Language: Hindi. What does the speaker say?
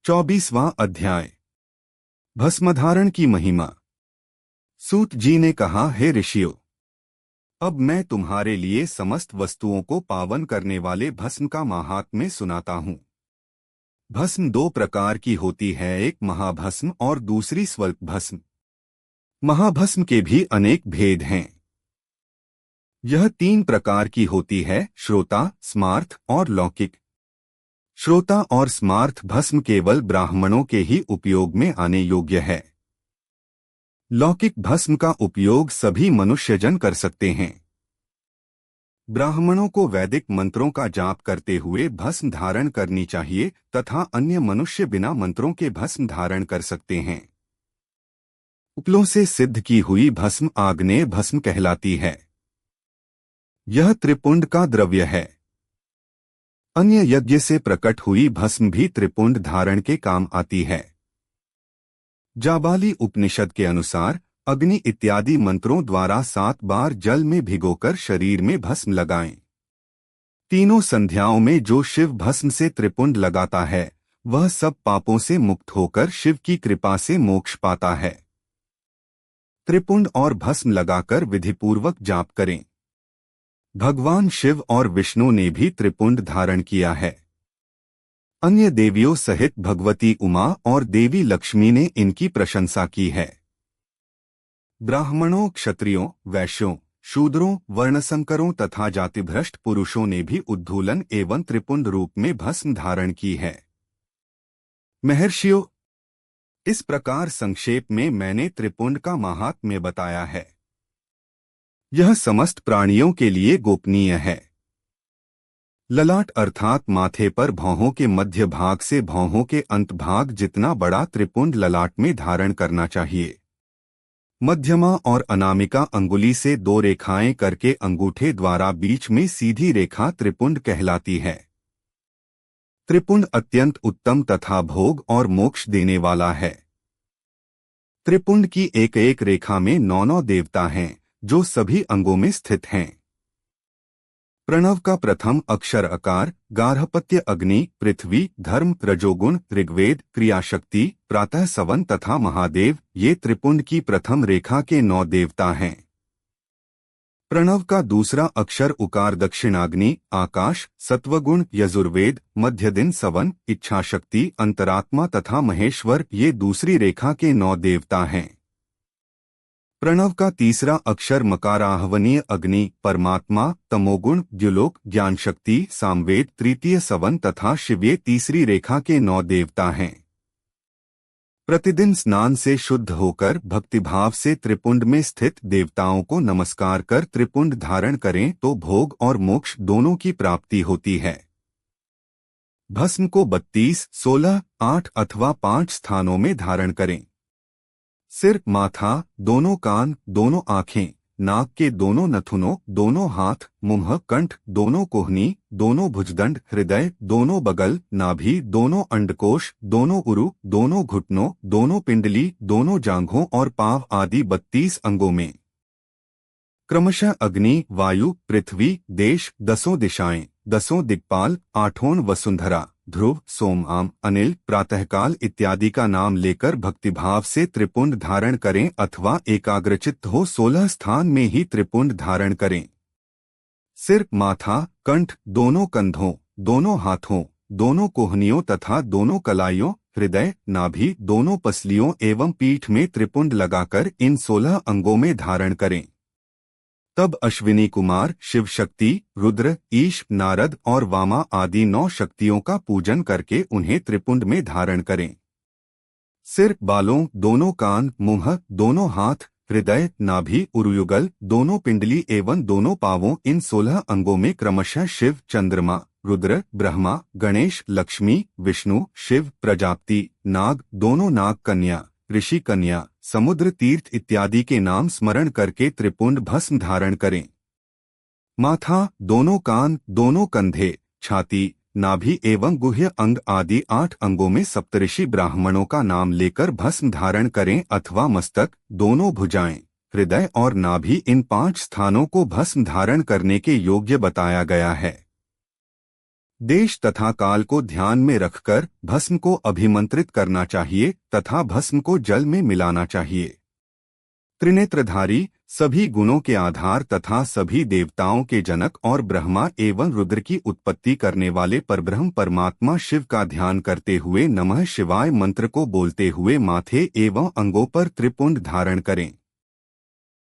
24वां अध्याय। भस्मधारण की महिमा। सूत जी ने कहा, हे ऋषियों, अब मैं तुम्हारे लिए समस्त वस्तुओं को पावन करने वाले भस्म का माहात्म्य सुनाता हूँ। भस्म दो प्रकार की होती है, एक महाभस्म और दूसरी स्वल्प भस्म। महाभस्म के भी अनेक भेद हैं। यह तीन प्रकार की होती है, श्रोता, स्मार्थ और लौकिक। श्रोता और स्मार्थ भस्म केवल ब्राह्मणों के ही उपयोग में आने योग्य है। लौकिक भस्म का उपयोग सभी मनुष्यजन कर सकते हैं। ब्राह्मणों को वैदिक मंत्रों का जाप करते हुए भस्म धारण करनी चाहिए तथा अन्य मनुष्य बिना मंत्रों के भस्म धारण कर सकते हैं। उपलों से सिद्ध की हुई भस्म आग्नेय भस्म कहलाती है। यह त्रिपुंड का द्रव्य है। अन्य यज्ञ से प्रकट हुई भस्म भी त्रिपुंड धारण के काम आती है। जाबाली उपनिषद के अनुसार अग्नि इत्यादि मंत्रों द्वारा 7 बार जल में भिगोकर शरीर में भस्म लगाएं। तीनों संध्याओं में जो शिव भस्म से त्रिपुंड लगाता है वह सब पापों से मुक्त होकर शिव की कृपा से मोक्ष पाता है। त्रिपुंड और भस्म लगाकर विधिपूर्वक जाप करें। भगवान शिव और विष्णु ने भी त्रिपुंड धारण किया है। अन्य देवियों सहित भगवती उमा और देवी लक्ष्मी ने इनकी प्रशंसा की है। ब्राह्मणों, क्षत्रियों, वैश्यों, शूद्रों, वर्णसंकरों तथा जातिभ्रष्ट पुरुषों ने भी उद्धूलन एवं त्रिपुंड रूप में भस्म धारण की है। महर्षियों, इस प्रकार संक्षेप में मैंने त्रिपुंड का महात्म्य बताया है। यह समस्त प्राणियों के लिए गोपनीय है। ललाट अर्थात माथे पर भौहों के मध्य भाग से भौहों के अंत भाग जितना बड़ा त्रिपुंड ललाट में धारण करना चाहिए। मध्यमा और अनामिका अंगुली से 2 रेखाएं करके अंगूठे द्वारा बीच में सीधी रेखा त्रिपुंड कहलाती है। त्रिपुंड अत्यंत उत्तम तथा भोग और मोक्ष देने वाला है। त्रिपुंड की एक एक रेखा में 9 देवता हैं जो सभी अंगों में स्थित हैं। प्रणव का प्रथम अक्षर अकार, गार्हपत्य अग्नि, पृथ्वी, धर्म, रजोगुण, ऋग्वेद, क्रियाशक्ति, प्रातः सवन तथा महादेव ये त्रिपुंड की प्रथम रेखा के 9 देवता हैं। प्रणव का दूसरा अक्षर उकार, दक्षिणाग्नि, आकाश, सत्वगुण, यजुर्वेद, मध्य दिन, सवन, इच्छाशक्ति, अंतरात्मा तथा महेश्वर ये दूसरी रेखा के 9 देवता हैं। प्रणव का तीसरा अक्षर मकार, आहवनीय अग्नि, परमात्मा, तमोगुण, द्युलोक, ज्ञान शक्ति, सामवेद, तृतीय सवन तथा शिव ये तीसरी रेखा के 9 देवता हैं। प्रतिदिन स्नान से शुद्ध होकर भक्तिभाव से त्रिपुंड में स्थित देवताओं को नमस्कार कर त्रिपुंड धारण करें तो भोग और मोक्ष दोनों की प्राप्ति होती है। भस्म को 32, 16, 8 अथवा 5 स्थानों में धारण करें। सिर, माथा, दोनों कान, दोनों आँखें, नाक के दोनों नथुनों, दोनों हाथ, मुंह, कंठ, दोनों कोहनी, दोनों भुजदंड, हृदय, दोनों बगल, नाभि, दोनों अंडकोश, दोनों उरु, दोनों घुटनों, दोनों पिंडली, दोनों जांघों और पांव आदि 32 अंगों में। क्रमशः अग्नि, वायु, पृथ्वी, देश, 10 दिशाएं, 10 दिक्पाल, 8 वसुंधरा, ध्रुव, सोम, अनिल, प्रातःकाल इत्यादि का नाम लेकर भक्तिभाव से त्रिपुंड धारण करें अथवा एकाग्रचित्त हो 16 स्थान में ही त्रिपुंड धारण करें। सिर, माथा, कंठ, दोनों कंधों, दोनों हाथों, दोनों कोहनियों तथा दोनों कलाइयों, हृदय, नाभि, दोनों पसलियों एवं पीठ में त्रिपुंड लगाकर इन 16 अंगों में धारण करें। तब अश्विनी कुमार, शिव शक्ति, रुद्र, ईश, नारद और वामा आदि 9 शक्तियों का पूजन करके उन्हें त्रिपुंड में धारण करें। सिर, बालों, दोनों कान, मुंह, दोनों हाथ, हृदय, नाभि, उरुयुगल, दोनों पिंडली एवं दोनों पांवों इन 16 अंगों में क्रमशः शिव, चंद्रमा, रुद्र, ब्रह्मा, गणेश, लक्ष्मी, विष्णु, शिव, प्रजापति, नाग, दोनों नाग कन्या, ऋषि कन्या, समुद्र तीर्थ इत्यादि के नाम स्मरण करके त्रिपुंड भस्म धारण करें। माथा, दोनों कान, दोनों कंधे, छाती, नाभि एवं गुह्य अंग आदि 8 अंगों में सप्तऋषि ब्राह्मणों का नाम लेकर भस्म धारण करें अथवा मस्तक, दोनों भुजाएं, हृदय और नाभि इन 5 स्थानों को भस्म धारण करने के योग्य बताया गया है। देश तथा काल को ध्यान में रखकर भस्म को अभिमंत्रित करना चाहिए तथा भस्म को जल में मिलाना चाहिए। त्रिनेत्रधारी, सभी गुणों के आधार तथा सभी देवताओं के जनक और ब्रह्मा एवं रुद्र की उत्पत्ति करने वाले परब्रह्म परमात्मा शिव का ध्यान करते हुए नमः शिवाय मंत्र को बोलते हुए माथे एवं अंगों पर त्रिपुंड धारण करें।